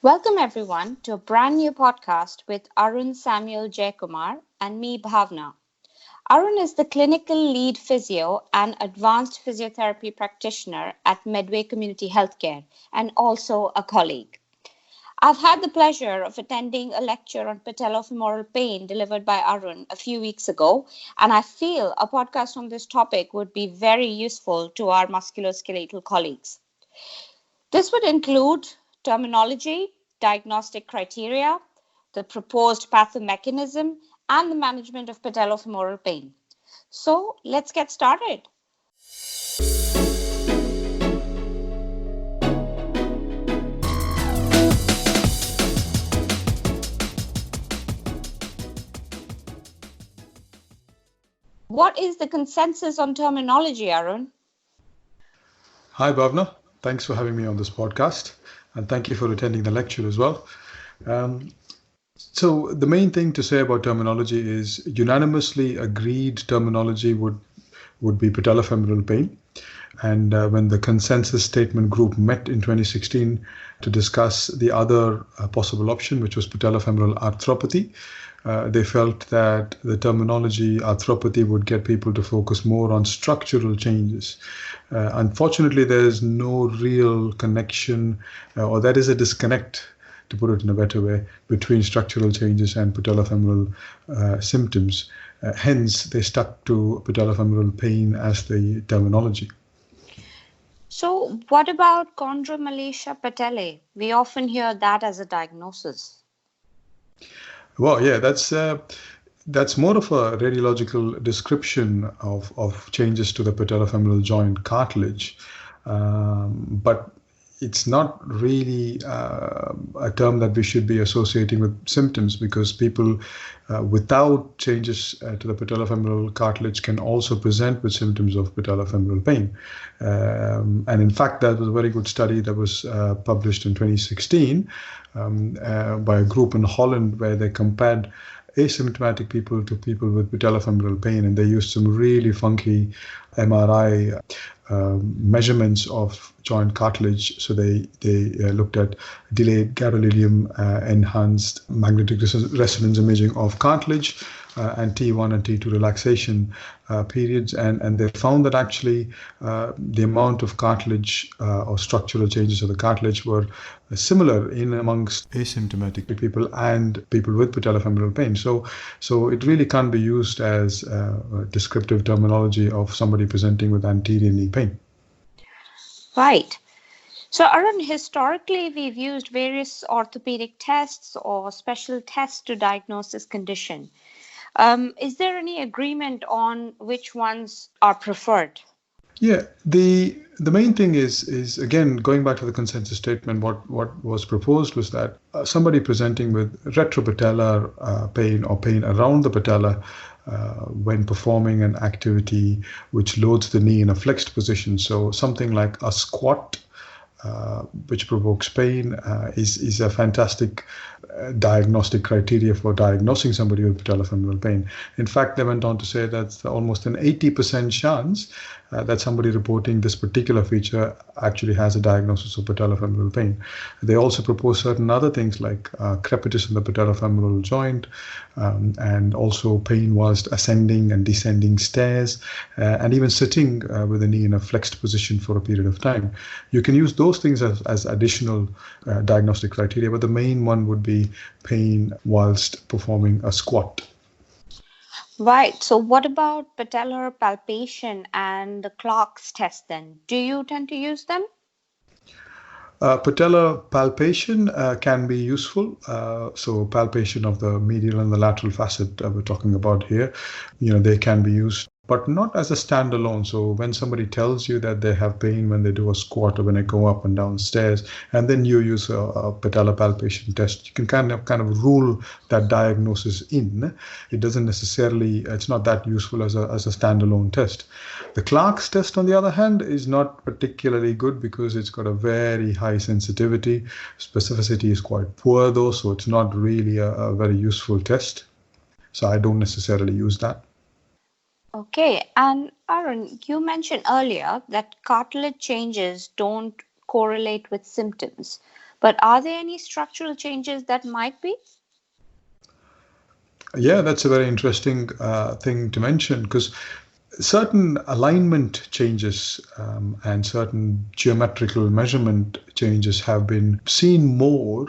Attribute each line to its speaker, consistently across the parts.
Speaker 1: Welcome everyone to a brand new podcast with Arun Samuel Jayakumar and me, Bhavna. Arun is the clinical lead physio and advanced physiotherapy practitioner at Medway Community Healthcare and also a colleague. I've had the pleasure of attending a lecture on patellofemoral pain delivered by Arun a few weeks ago, and I feel a podcast on this topic would be very useful to our musculoskeletal colleagues. This would include terminology, diagnostic criteria, the proposed patho-mechanism, and the management of patellofemoral pain. So let's get started. What is the consensus on terminology, Arun?
Speaker 2: Hi, Bhavna. Thanks for having me on this podcast, and thank you for attending the lecture as well. So the main thing to say about terminology is unanimously agreed terminology would be patellofemoral pain. And when the consensus statement group met in 2016 to discuss the other possible option, which was patellofemoral arthropathy, they felt that the terminology arthropathy would get people to focus more on structural changes. Unfortunately, there is no real connection, or there is a disconnect, to put it in a better way, between structural changes and patellofemoral symptoms. Hence, they stuck to patellofemoral pain as the terminology.
Speaker 1: So what about chondromalacia patellae? We often hear that as a diagnosis.
Speaker 2: Well, yeah, that's more of a radiological description of changes to the patellofemoral joint cartilage, but it's not really a term that we should be associating with symptoms, because people without changes to the patellofemoral cartilage can also present with symptoms of patellofemoral pain. And in fact, that was a very good study that was published in 2016 by a group in Holland, where they compared asymptomatic people to people with patellofemoral pain, and they used some really funky MRI measurements of joint cartilage. So they looked at delayed gadolinium enhanced magnetic resonance imaging of cartilage and T1 and T2 relaxation periods, and they found that actually the amount of cartilage or structural changes of the cartilage were similar in amongst asymptomatic people and people with patellofemoral pain. So it really can't be used as a descriptive terminology of somebody presenting with anterior knee pain.
Speaker 1: Right. So Arun, historically, we've used various orthopedic tests or special tests to diagnose this condition. Is there any agreement on which ones are preferred?
Speaker 2: Yeah, the main thing is again, going back to the consensus statement, what was proposed was that somebody presenting with retropatellar pain or pain around the patella when performing an activity which loads the knee in a flexed position, so something like a squat, which provokes pain, is a fantastic diagnostic criteria for diagnosing somebody with patellofemoral pain. In fact, they went on to say that's almost an 80% chance that somebody reporting this particular feature actually has a diagnosis of patellofemoral pain. They also propose certain other things like crepitus in the patellofemoral joint, and also pain whilst ascending and descending stairs, and even sitting with the knee in a flexed position for a period of time. You can use those things as additional diagnostic criteria, but the main one would be pain whilst performing a squat.
Speaker 1: Right. So what about patellar palpation and the Clark's test then? Do you tend to use them?
Speaker 2: Patella palpation can be useful. So palpation of the medial and the lateral facet we're talking about here, they can be used, but not as a standalone. So when somebody tells you that they have pain when they do a squat or when they go up and down stairs, and then you use a patella palpation test, you can kind of rule that diagnosis in. It doesn't necessarily, it's not that useful as a standalone test. The Clark's test, on the other hand, is not particularly good because it's got a very high sensitivity. Specificity is quite poor though, so it's not really a very useful test. So I don't necessarily use that.
Speaker 1: Okay. And Arun, you mentioned earlier that cartilage changes don't correlate with symptoms. But are there any structural changes that might be?
Speaker 2: Yeah, that's a very interesting thing to mention, because certain alignment changes and certain geometrical measurement changes have been seen more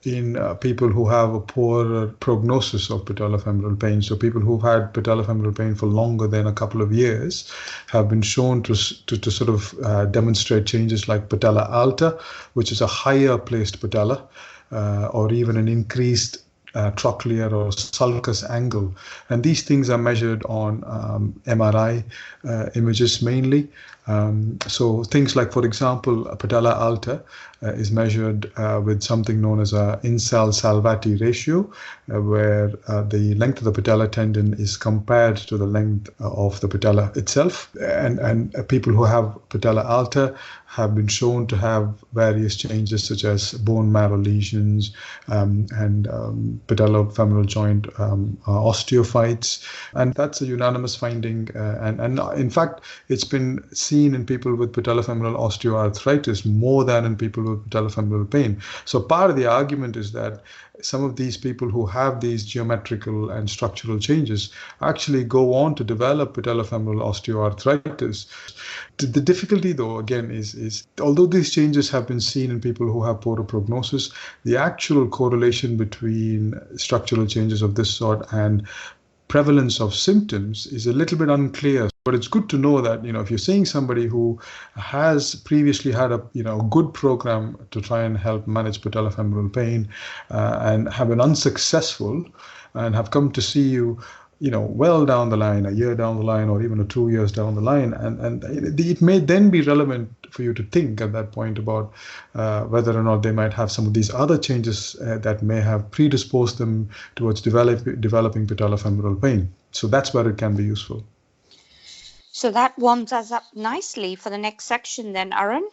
Speaker 2: in people who have a poorer prognosis of patellofemoral pain. So people who've had patellofemoral pain for longer than a couple of years have been shown to sort of demonstrate changes like patella alta, which is a higher placed patella, or even an increased trochlear or sulcus angle. And these things are measured on MRI images mainly. So things like, for example, patella alta is measured with something known as a Insal-Salvati ratio, where the length of the patella tendon is compared to the length of the patella itself. And people who have patella alta have been shown to have various changes such as bone marrow lesions and patellofemoral joint osteophytes. And that's a unanimous finding. And in fact, it's been seen in people with patellofemoral osteoarthritis more than in people with patellofemoral pain. So part of the argument is that some of these people who have these geometrical and structural changes actually go on to develop patellofemoral osteoarthritis. The difficulty, though, again, is although these changes have been seen in people who have poorer prognosis, the actual correlation between structural changes of this sort and prevalence of symptoms is a little bit unclear. But it's good to know that, if you're seeing somebody who has previously had a good program to try and help manage patellofemoral pain and have been unsuccessful and have come to see you, well down the line, a year down the line, or even 2 years down the line, and it may then be relevant for you to think at that point about whether or not they might have some of these other changes that may have predisposed them towards developing patellofemoral pain. So that's where it can be useful.
Speaker 1: So that warms us up nicely for the next section then, Arun.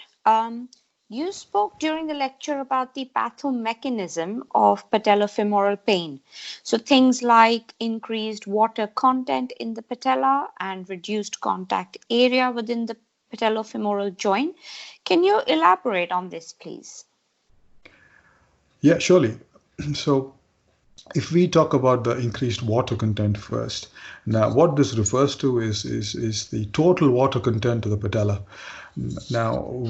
Speaker 1: You spoke during the lecture about the patho-mechanism of patellofemoral pain. So things like increased water content in the patella and reduced contact area within the patellofemoral joint. Can you elaborate on this, please?
Speaker 2: Yeah, surely. So if we talk about the increased water content first, now what this refers to is the total water content of the patella. Now,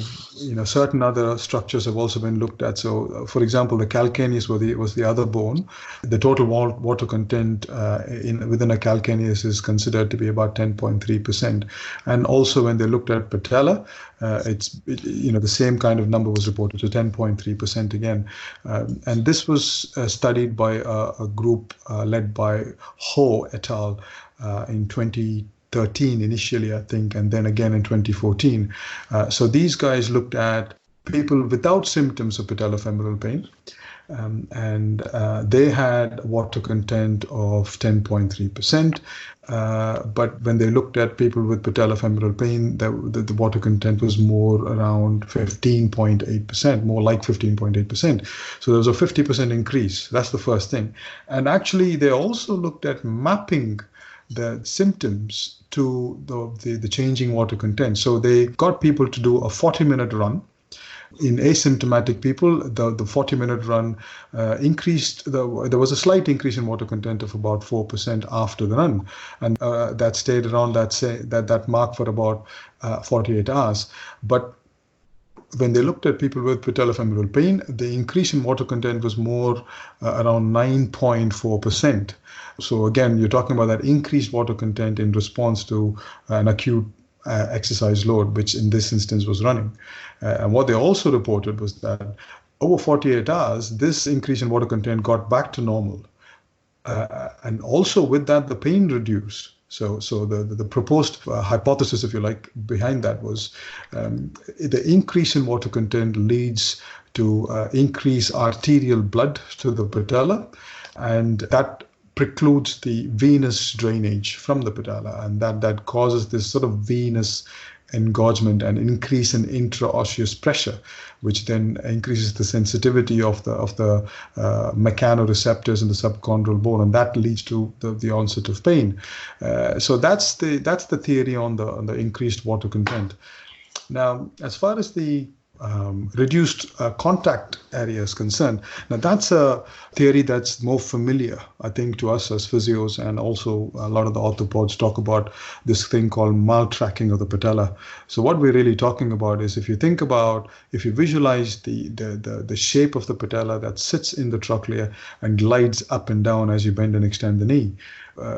Speaker 2: certain other structures have also been looked at. So, for example, the calcaneus was the other bone. The total water content within a calcaneus is considered to be about 10.3%. And also, when they looked at patella, the same kind of number was reported, so 10.3% again. And this was studied by a group led by Ho et al. In 2013 initially, I think, and then again in 2014. So these guys looked at people without symptoms of patellofemoral pain, and they had water content of 10.3%. But when they looked at people with patellofemoral pain, the water content was more around 15.8%, more like 15.8%. So there was a 50% increase. That's the first thing. And actually, they also looked at mapping the symptoms to the changing water content. So they got people to do a 40-minute run. In asymptomatic people, the 40-minute run increased. There was a slight increase in water content of about 4% after the run, and that stayed around that mark for about 48 hours. But when they looked at people with patellofemoral pain, the increase in water content was more around 9.4%. So again, you're talking about that increased water content in response to an acute exercise load, which in this instance was running. And what they also reported was that over 48 hours, this increase in water content got back to normal. And also with that, the pain reduced. So the proposed hypothesis, if you like, behind that was the increase in water content leads to increased arterial blood to the patella, and that precludes the venous drainage from the patella, and that causes this sort of venous engorgement and increase in intraosseous pressure, which then increases the sensitivity of the mechanoreceptors in the subchondral bone, and that leads to the onset of pain. So that's the theory on the increased water content. Now, as far as the reduced contact area is concerned. Now, that's a theory that's more familiar, I think, to us as physios, and also a lot of the orthopods talk about this thing called maltracking of the patella. So what we're really talking about is, if you visualize the shape of the patella that sits in the trochlea and glides up and down as you bend and extend the knee.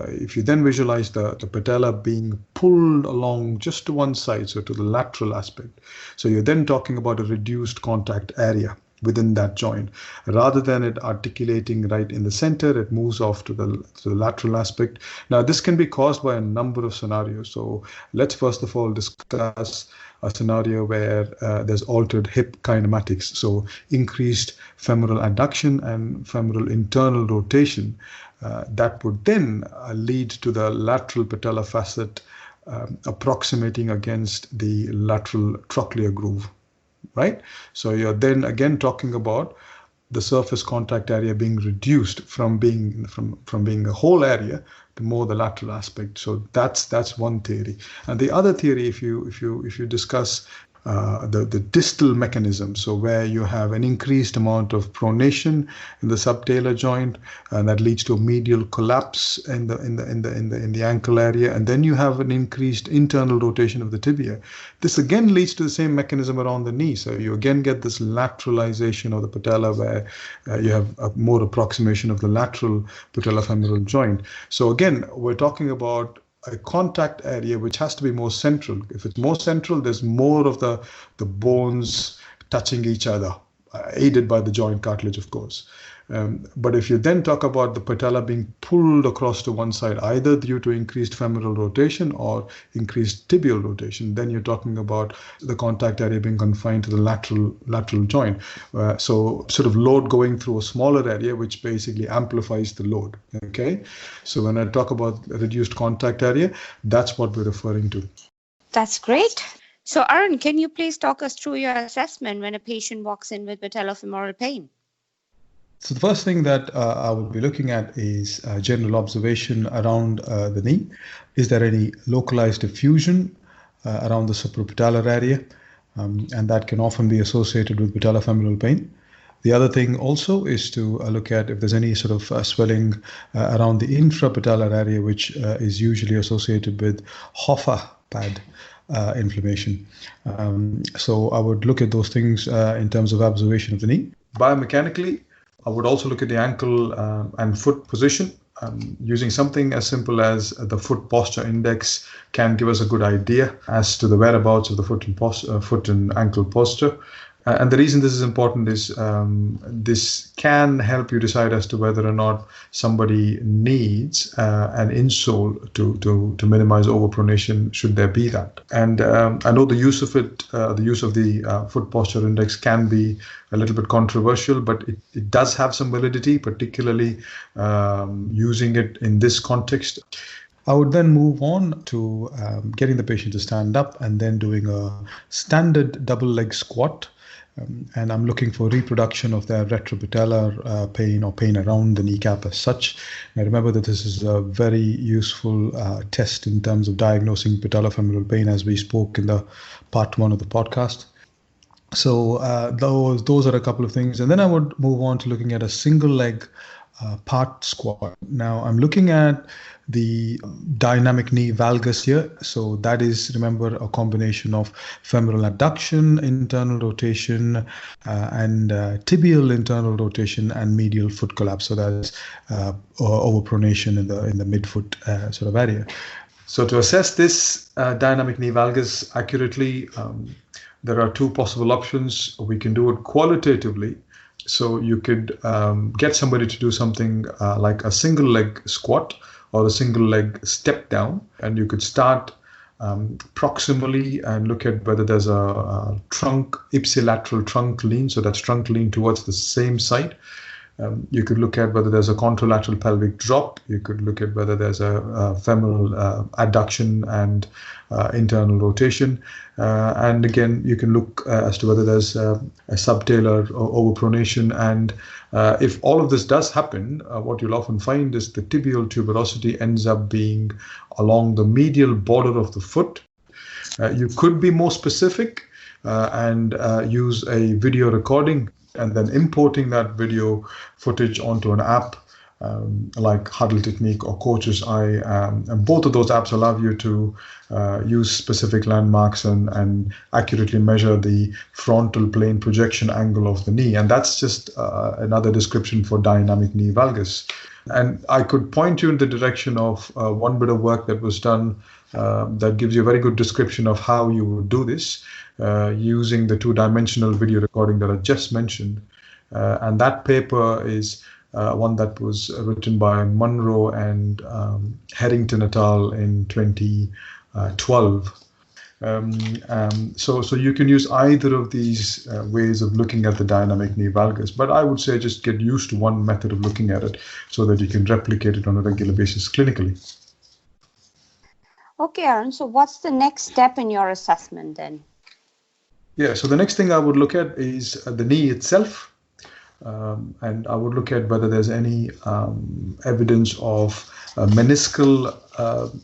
Speaker 2: If you then visualize the patella being pulled along just to one side, so to the lateral aspect, so you're then talking about a reduced contact area within that joint. Rather than it articulating right in the center, it moves off to the lateral aspect. Now, this can be caused by a number of scenarios. So let's first of all discuss a scenario where there's altered hip kinematics, so increased femoral adduction and femoral internal rotation. That would then lead to the lateral patella facet approximating against the lateral trochlear groove, right? So you're then again talking about the surface contact area being reduced from being a whole area to more the lateral aspect. So that's one theory. And the other theory, if you discuss the distal mechanism, so where you have an increased amount of pronation in the subtalar joint, and that leads to a medial collapse in the ankle area, and then you have an increased internal rotation of the tibia. This again leads to the same mechanism around the knee. So you again get this lateralization of the patella, where you have a more approximation of the lateral patellofemoral joint. So again, we're talking about a contact area which has to be more central. If it's more central, there's more of the bones touching each other, aided by the joint cartilage, of course. But if you then talk about the patella being pulled across to one side, either due to increased femoral rotation or increased tibial rotation, then you're talking about the contact area being confined to the lateral joint. So sort of load going through a smaller area, which basically amplifies the load. Okay. So when I talk about reduced contact area, that's what we're referring to.
Speaker 1: That's great. So Arun, can you please talk us through your assessment when a patient walks in with patellofemoral pain?
Speaker 2: So the first thing that I would be looking at is general observation around the knee. Is there any localized effusion around the suprapatellar area? And that can often be associated with patellofemoral pain. The other thing also is to look at if there's any sort of swelling around the infrapatellar area, which is usually associated with Hoffa pad inflammation. So I would look at those things in terms of observation of the knee. Biomechanically, I would also look at the ankle and foot position. Using something as simple as the foot posture index can give us a good idea as to the whereabouts of the foot and ankle posture. And the reason this is important is this can help you decide as to whether or not somebody needs an insole to minimize overpronation, should there be that. And I know the use of the foot posture index can be a little bit controversial, but it does have some validity, particularly using it in this context. I would then move on to getting the patient to stand up and then doing a standard double leg squat. And I'm looking for reproduction of their retropatellar pain or pain around the kneecap as such. Now remember that this is a very useful test in terms of diagnosing patellofemoral pain, as we spoke in the part 1 of the podcast. So those are a couple of things. And then I would move on to looking at a single leg part squat. Now I'm looking at the dynamic knee valgus here. So that is, remember, a combination of femoral adduction, internal rotation, and tibial internal rotation and medial foot collapse. So that's overpronation in the midfoot sort of area. So to assess this dynamic knee valgus accurately, there are two possible options. We can do it qualitatively. So you could get somebody to do something like a single leg squat or a single leg step down, and you could start proximally and look at whether there's a trunk, ipsilateral trunk lean, so that's trunk lean towards the same side. You could look at whether there's a contralateral pelvic drop. You could look at whether there's a femoral adduction and internal rotation. And again, you can look as to whether there's a subtalar overpronation. And if all of this does happen, what you'll often find is the tibial tuberosity ends up being along the medial border of the foot. You could be more specific and use a video recording and then importing that video footage onto an app like Huddle Technique or Coach's Eye. And both of those apps allow you to use specific landmarks and accurately measure the frontal plane projection angle of the knee. And that's just another description for dynamic knee valgus. And I could point you in the direction of one bit of work that was done that gives you a very good description of how you would do this using the two-dimensional video recording that I just mentioned. And that paper is one that was written by Munro and Harrington et al. In 2012. So you can use either of these ways of looking at the dynamic knee valgus, but I would say just get used to one method of looking at it so that you can replicate it on a regular basis clinically.
Speaker 1: Okay, Arun, so what's the next step in your assessment then?
Speaker 2: Yeah, so the next thing I would look at is the knee itself. And I would look at whether there's any evidence of meniscal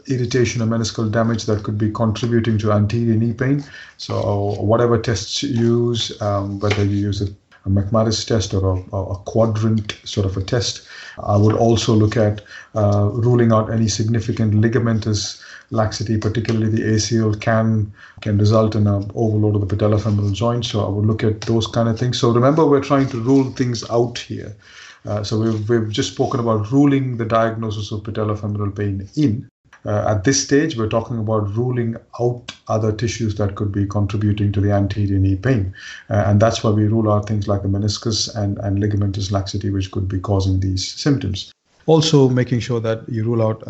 Speaker 2: irritation or meniscal damage that could be contributing to anterior knee pain. So whatever tests you use, whether you use a McManus test or a quadrant sort of a test, I would also look at ruling out any significant ligamentous laxity, particularly the ACL can result in an overload of the patellofemoral joint. So I would look at those kind of things. So remember, we're trying to rule things out here. So we've just spoken about ruling the diagnosis of patellofemoral pain in. At this stage, we're talking about ruling out other tissues that could be contributing to the anterior knee pain. And that's why we rule out things like the meniscus and ligamentous laxity, which could be causing these symptoms. Also making sure that you rule out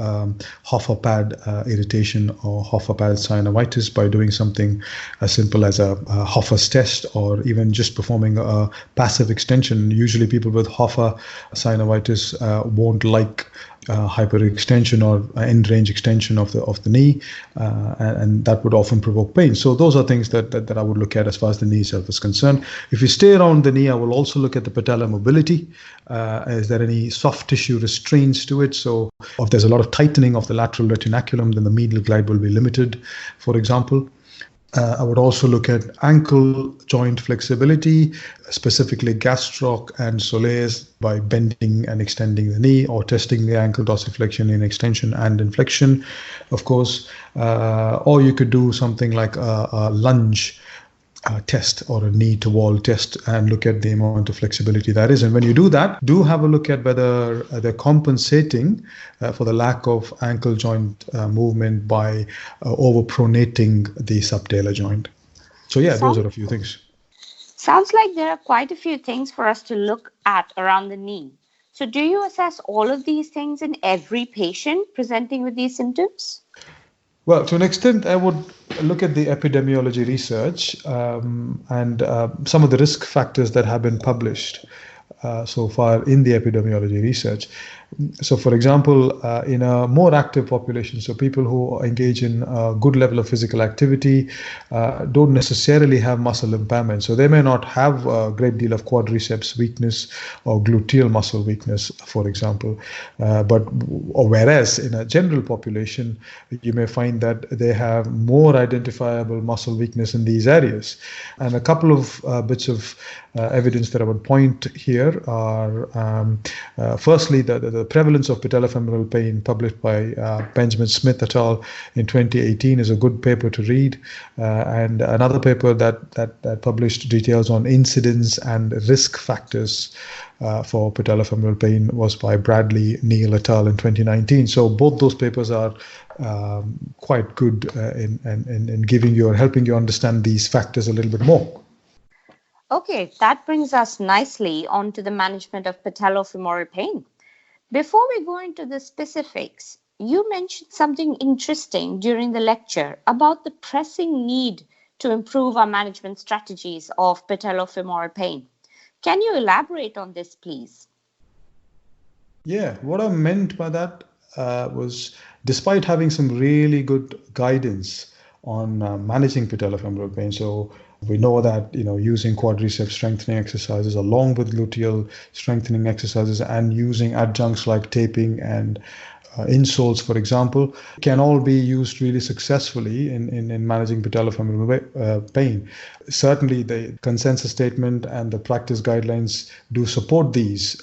Speaker 2: Hoffer pad irritation or Hoffer pad synovitis by doing something as simple as a Hoffer's test, or even just performing a passive extension. Usually people with Hoffer synovitis won't like hyperextension or end range extension of the knee, and that would often provoke pain. So those are things that I would look at as far as the knee itself is concerned. If you stay around the knee, I will also look at the patella mobility. Is there any soft tissue restraints to it? So if there's a lot of tightening of the lateral retinaculum, then the medial glide will be limited, for example. I would also look at ankle joint flexibility, specifically gastroc and soleus, by bending and extending the knee, or testing the ankle dorsiflexion in extension and in flexion, of course. Or you could do something like a lunge test or a knee to wall test and look at the amount of flexibility that is. And when you do that, do have a look at whether they're compensating for the lack of ankle joint movement by overpronating the subtalar joint. So yeah, those are a few things.
Speaker 1: Sounds like there are quite a few things for us to look at around the knee. So do you assess all of these things in every patient presenting with these symptoms?
Speaker 2: Well, to an extent, I would look at the epidemiology research and some of the risk factors that have been published so far in the epidemiology research. So, for example, in a more active population, so people who engage in a good level of physical activity don't necessarily have muscle impairment. So they may not have a great deal of quadriceps weakness or gluteal muscle weakness, for example. Whereas in a general population, you may find that they have more identifiable muscle weakness in these areas. And a couple of bits of evidence that I would point here are, firstly, the prevalence of patellofemoral pain published by Benjamin Smith et al. In 2018 is a good paper to read. And another paper that published details on incidence and risk factors for patellofemoral pain was by Bradley, Neal et al. In 2019. So both those papers are quite good in giving you or helping you understand these factors a little bit more.
Speaker 1: Okay, that brings us nicely onto the management of patellofemoral pain. Before we go into the specifics, you mentioned something interesting during the lecture about the pressing need to improve our management strategies of patellofemoral pain. Can you elaborate on this, please?
Speaker 2: Yeah, what I meant by that was, despite having some really good guidance on managing patellofemoral pain, so we know that using quadriceps strengthening exercises along with gluteal strengthening exercises and using adjuncts like taping and insoles, for example, can all be used really successfully in managing patellofemoral pain. Certainly, the consensus statement and the practice guidelines do support these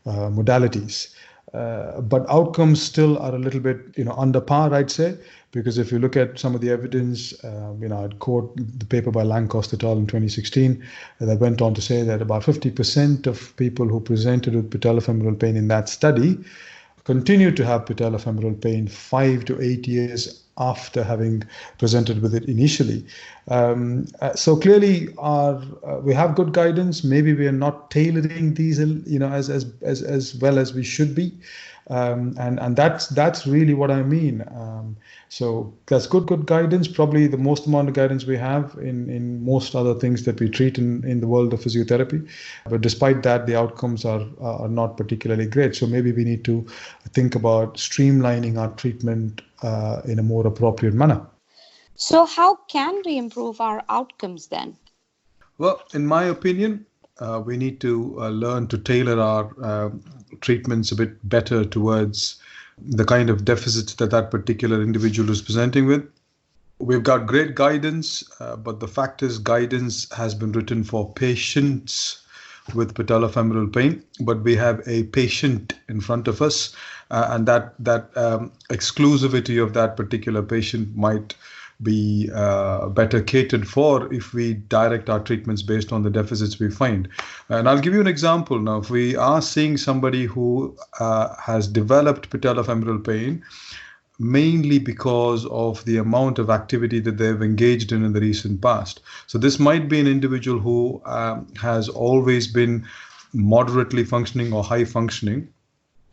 Speaker 2: modalities. But outcomes still are a little bit, under par, I'd say, because if you look at some of the evidence, I'd quote the paper by Lancaster et al. In 2016 that went on to say that about 50% of people who presented with patellofemoral pain in that study continued to have patellofemoral pain 5 to 8 years after having presented with it initially. So clearly, we have good guidance. Maybe we are not tailoring these, as well as we should be, and that's really what I mean. So that's good guidance. Probably the most amount of guidance we have in most other things that we treat in the world of physiotherapy. But despite that, the outcomes are not particularly great. So maybe we need to think about streamlining our treatment in a more appropriate manner.
Speaker 1: So how can we improve our outcomes then?
Speaker 2: Well, in my opinion, we need to learn to tailor our treatments a bit better towards the kind of deficits that particular individual is presenting with. We've got great guidance, but the fact is guidance has been written for patients with patellofemoral pain, but we have a patient in front of us, and that exclusivity of that particular patient might be better catered for if we direct our treatments based on the deficits we find. And I'll give you an example now. If we are seeing somebody who has developed patellofemoral pain, mainly because of the amount of activity that they've engaged in the recent past. So this might be an individual who has always been moderately functioning or high functioning.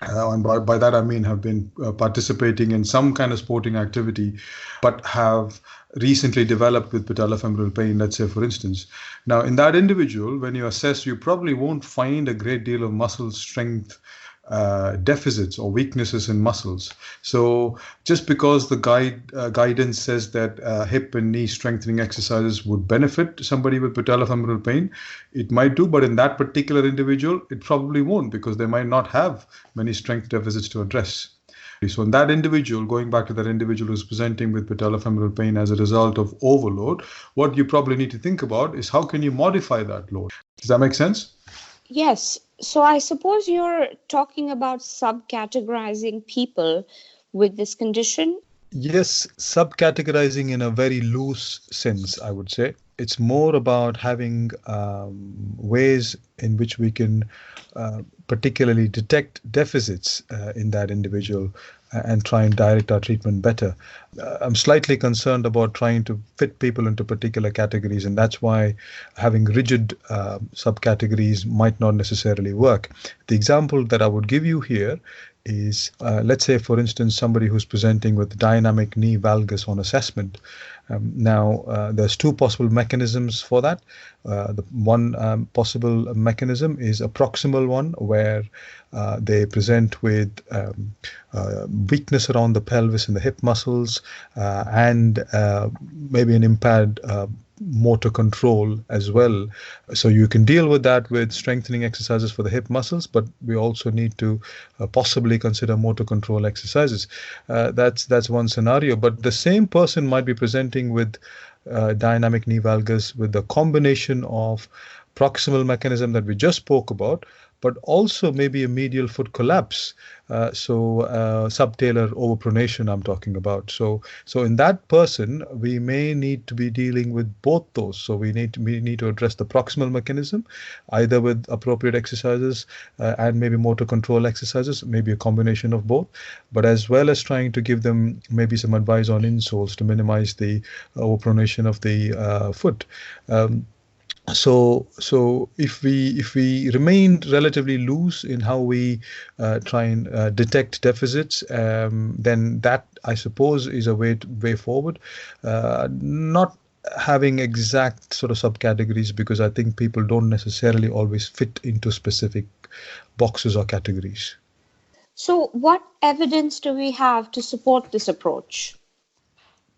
Speaker 2: And by that I mean have been participating in some kind of sporting activity, but have recently developed with patellofemoral pain, let's say, for instance. Now, in that individual, when you assess, you probably won't find a great deal of muscle strength deficits or weaknesses in muscles. So just because the guidance says that hip and knee strengthening exercises would benefit somebody with patellofemoral pain, it might do, but in that particular individual, it probably won't, because they might not have many strength deficits to address. So in that individual, going back to that individual who's presenting with patellofemoral pain as a result of overload, what you probably need to think about is how can you modify that load? Does that make sense?
Speaker 1: Yes. So I suppose you're talking about subcategorizing people with this condition?
Speaker 2: Yes, subcategorizing in a very loose sense, I would say. It's more about having ways in which we can particularly detect deficits in that individual and try and direct our treatment better. I'm slightly concerned about trying to fit people into particular categories, and that's why having rigid subcategories might not necessarily work. The example that I would give you here is, let's say, for instance, somebody who's presenting with dynamic knee valgus on assessment. Now, there's two possible mechanisms for that. The one possible mechanism is a proximal one, where they present with weakness around the pelvis and the hip muscles, and maybe an impaired motor control as well. So you can deal with that with strengthening exercises for the hip muscles, but we also need to possibly consider motor control exercises. That's one scenario. But the same person might be presenting with dynamic knee valgus with the combination of proximal mechanism that we just spoke about, but also maybe a medial foot collapse. So subtalar overpronation I'm talking about. So in that person, we may need to be dealing with both those. So we need to address the proximal mechanism, either with appropriate exercises and maybe motor control exercises, maybe a combination of both, but as well as trying to give them maybe some advice on insoles to minimize the overpronation of the foot. So if we remain relatively loose in how we try and detect deficits, then that, I suppose, is a way forward. Not having exact sort of subcategories, because I think people don't necessarily always fit into specific boxes or categories.
Speaker 1: So what evidence do we have to support this approach?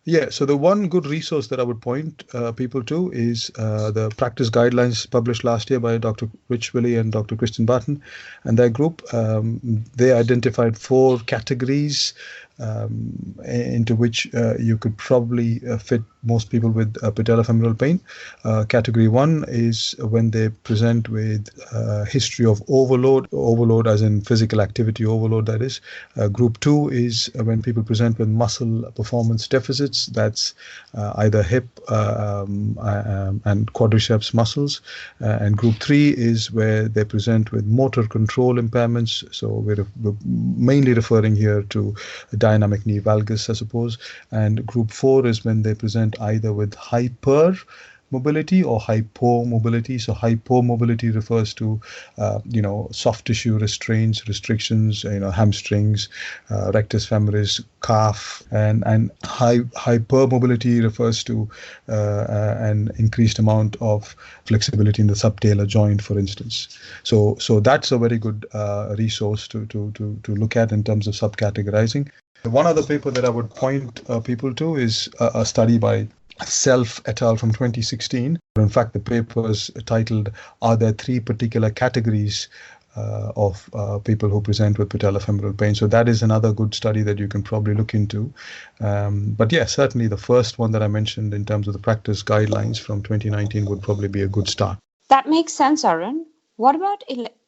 Speaker 2: Yeah, so the one good resource that I would point people to is the practice guidelines published last year by Dr. Rich Willey and Dr. Christian Barton and their group. They identified 4 categories into which you could probably fit most people with patellofemoral pain. Category 1 is when they present with history of overload as in physical activity overload, that is. Group 2 is when people present with muscle performance deficits, that's either hip and quadriceps muscles. And group 3 is where they present with motor control impairments. So we're mainly referring here to dynamic knee valgus, I suppose. And group 4 is when they present either with hyper mobility or hypomobility. So hypomobility refers to, soft tissue restrictions, hamstrings, rectus femoris, calf, and hypermobility refers to an increased amount of flexibility in the subtalar joint, for instance. So that's a very good resource to look at in terms of subcategorizing. One other paper that I would point people to is a study by Self et al. From 2016. In fact, the paper is titled, "Are there 3 particular categories of people who present with patellofemoral pain?" So that is another good study that you can probably look into. But yeah, certainly the first one that I mentioned in terms of the practice guidelines from 2019 would probably be a good start.
Speaker 1: That makes sense, Arun. What about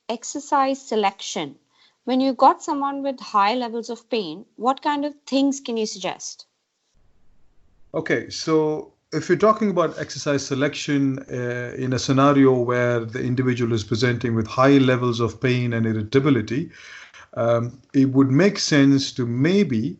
Speaker 1: exercise selection? When you got someone with high levels of pain, what kind of things can you suggest?
Speaker 2: Okay, so if you're talking about exercise selection in a scenario where the individual is presenting with high levels of pain and irritability, it would make sense to maybe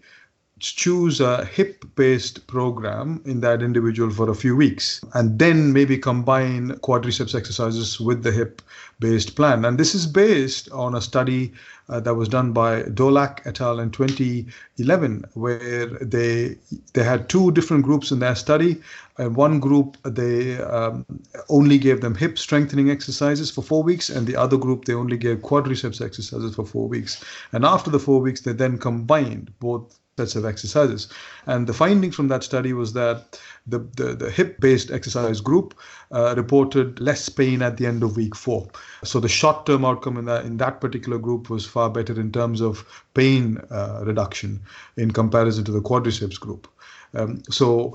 Speaker 2: choose a hip-based program in that individual for a few weeks, and then maybe combine quadriceps exercises with the hip-based plan. And this is based on a study that was done by Dolak et al. In 2011, where they had 2 different groups in their study. One group, they only gave them hip strengthening exercises for 4 weeks, and the other group, they only gave quadriceps exercises for 4 weeks. And after the 4 weeks, they then combined both sets of exercises. And the finding from that study was that the hip-based exercise group reported less pain at the end of week 4. So the short-term outcome in that particular group was far better in terms of pain reduction in comparison to the quadriceps group. So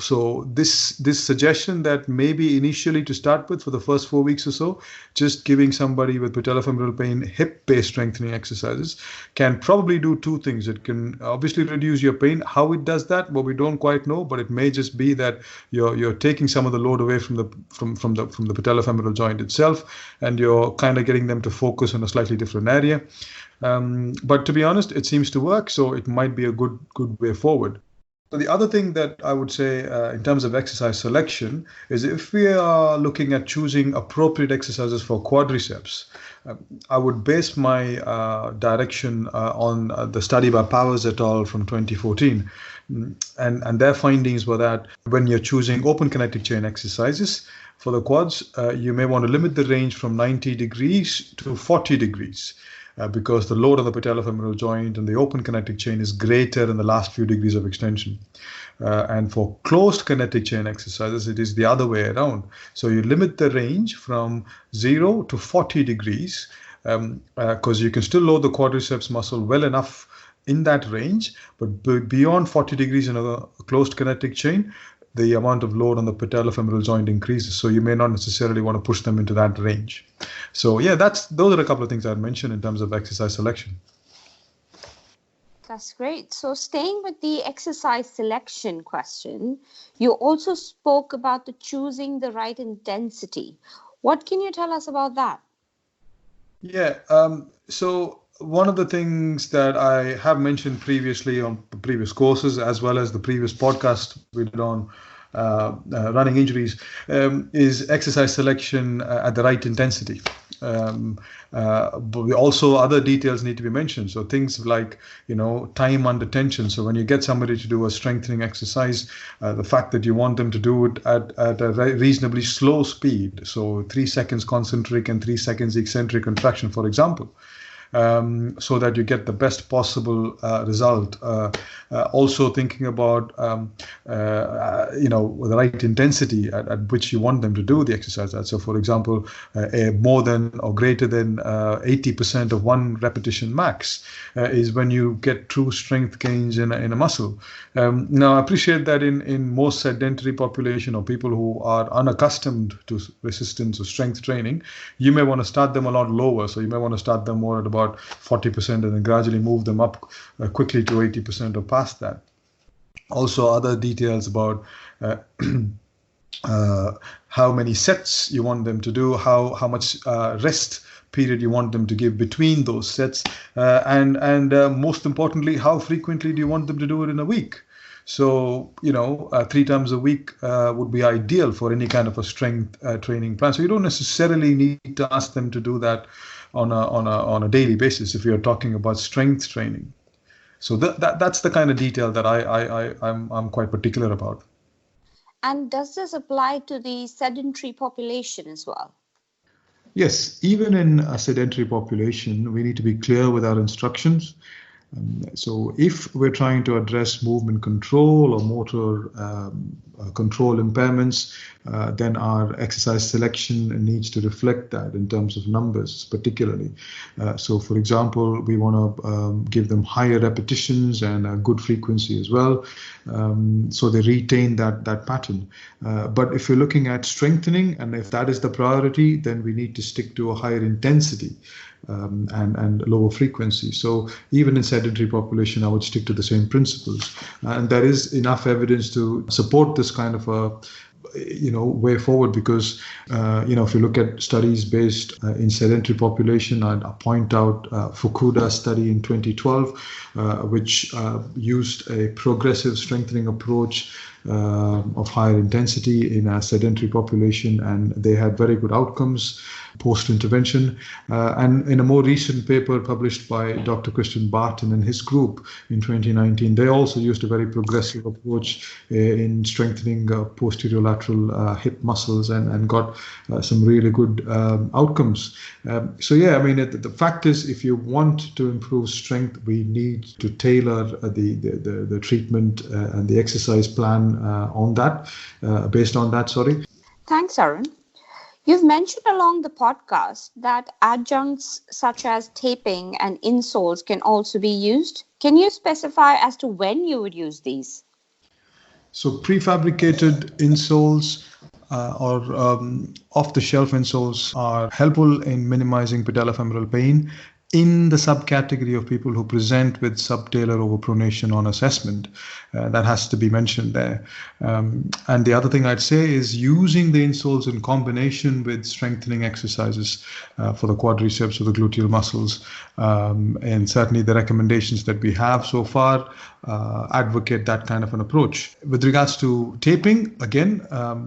Speaker 2: this suggestion that maybe initially to start with for the first 4 weeks or so, just giving somebody with patellofemoral pain hip-based strengthening exercises can probably do 2 things. It can obviously reduce your pain. How it does that, well, we don't quite know, but it may just be that you're taking some of the load away from the patellofemoral joint itself, and you're kind of getting them to focus on a slightly different area. But to be honest, it seems to work, so it might be a good way forward. So the other thing that I would say in terms of exercise selection is if we are looking at choosing appropriate exercises for quadriceps, I would base my direction on the study by Powers et al. From 2014. And their findings were that when you're choosing open kinetic chain exercises for the quads, you may want to limit the range from 90 degrees to 40 degrees. Because the load on the patellofemoral joint and the open kinetic chain is greater in the last few degrees of extension. And for closed kinetic chain exercises, it is the other way around. So you limit the range from 0 to 40 degrees because you can still load the quadriceps muscle well enough in that range, but beyond 40 degrees in a closed kinetic chain, the amount of load on the patellofemoral joint increases. So you may not necessarily want to push them into that range. So yeah, those are a couple of things I'd mention in terms of exercise selection.
Speaker 1: That's great. So staying with the exercise selection question, you also spoke about choosing the right intensity. What can you tell us about that?
Speaker 2: Yeah, so one of the things that I have mentioned previously on the previous courses, as well as the previous podcast we did on running injuries, is exercise selection at the right intensity. But also other details need to be mentioned. So things like, time under tension. So when you get somebody to do a strengthening exercise, the fact that you want them to do it at a reasonably slow speed. So 3 seconds concentric and 3 seconds eccentric contraction, for example. so that you get the best possible result. Also thinking about the right intensity at which you want them to do the exercise. So for example, more than or greater than 80% of one repetition max is when you get true strength gains in a muscle. Now, I appreciate that in most sedentary population or people who are unaccustomed to resistance or strength training, you may want to start them a lot lower. So you may want to start them more at about 40% and then gradually move them up quickly to 80% or past that. Also, other details about how many sets you want them to do, how much rest period you want them to give between those sets, and most importantly, how frequently do you want them to do it in a week. So 3 times a week would be ideal for any kind of a strength training plan. So you don't necessarily need to ask them to do that on a daily basis if you're talking about strength training. So that's the kind of detail that I'm quite particular about.
Speaker 1: And does this apply to the sedentary population as well?
Speaker 2: Yes, even in a sedentary population, we need to be clear with our instructions. So if we're trying to address movement control or motor control impairments, then our exercise selection needs to reflect that in terms of numbers, particularly. So for example, we want to give them higher repetitions and a good frequency as well, so they retain that pattern. But if you're looking at strengthening, and if that is the priority, then we need to stick to a higher intensity and lower frequency. So even in sedentary population, I would stick to the same principles. And there is enough evidence to support this kind of a way forward, because if you look at studies based in sedentary population, I'd point out Fukuda's study in 2012, which used a progressive strengthening approach of higher intensity in a sedentary population, and they had very good outcomes post-intervention. And in a more recent paper published by Dr. Christian Barton and his group in 2019, they also used a very progressive approach in strengthening posterior lateral hip muscles and got some really good outcomes. So yeah, I mean, the fact is, if you want to improve strength, we need to tailor the treatment and the exercise plan based on that. Sorry.
Speaker 1: Thanks, Arun. You've mentioned along the podcast that adjuncts such as taping and insoles can also be used. Can you specify as to when you would use these?
Speaker 2: So prefabricated insoles or off-the-shelf insoles are helpful in minimizing patellofemoral pain in the subcategory of people who present with subtalar overpronation on assessment. That has to be mentioned there. And the other thing I'd say is using the insoles in combination with strengthening exercises for the quadriceps or the gluteal muscles. And certainly the recommendations that we have so far advocate that kind of an approach. With regards to taping, again,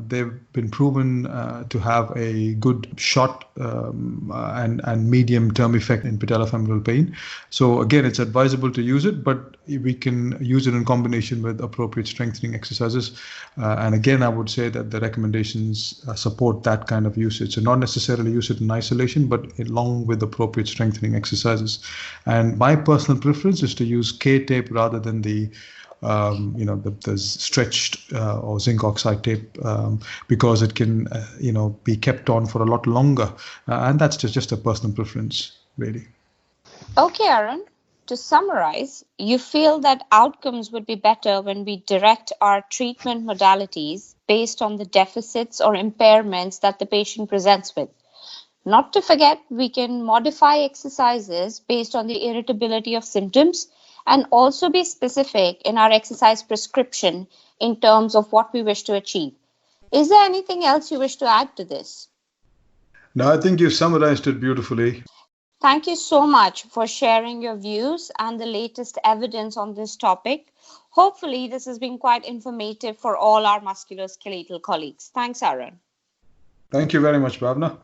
Speaker 2: they've been proven to have a good short and medium-term effect in patellofemoral pain. So again, it's advisable to use it, but we can use it in combination with appropriate strengthening exercises. And again, I would say that the recommendations support that kind of usage. So not necessarily use it in isolation, but along with appropriate strengthening exercises. And my personal preference is to use K-tape rather than the stretched or zinc oxide tape, because it can be kept on for a lot longer, and that's just a personal preference, really.
Speaker 1: Okay, Arun. To summarize, you feel that outcomes would be better when we direct our treatment modalities based on the deficits or impairments that the patient presents with. Not to forget, we can modify exercises based on the irritability of symptoms and also be specific in our exercise prescription in terms of what we wish to achieve. Is there anything else you wish to add to this?
Speaker 2: No, I think you summarized it beautifully.
Speaker 1: Thank you so much for sharing your views and the latest evidence on this topic. Hopefully, this has been quite informative for all our musculoskeletal colleagues. Thanks, Arun.
Speaker 2: Thank you very much, Bhavna.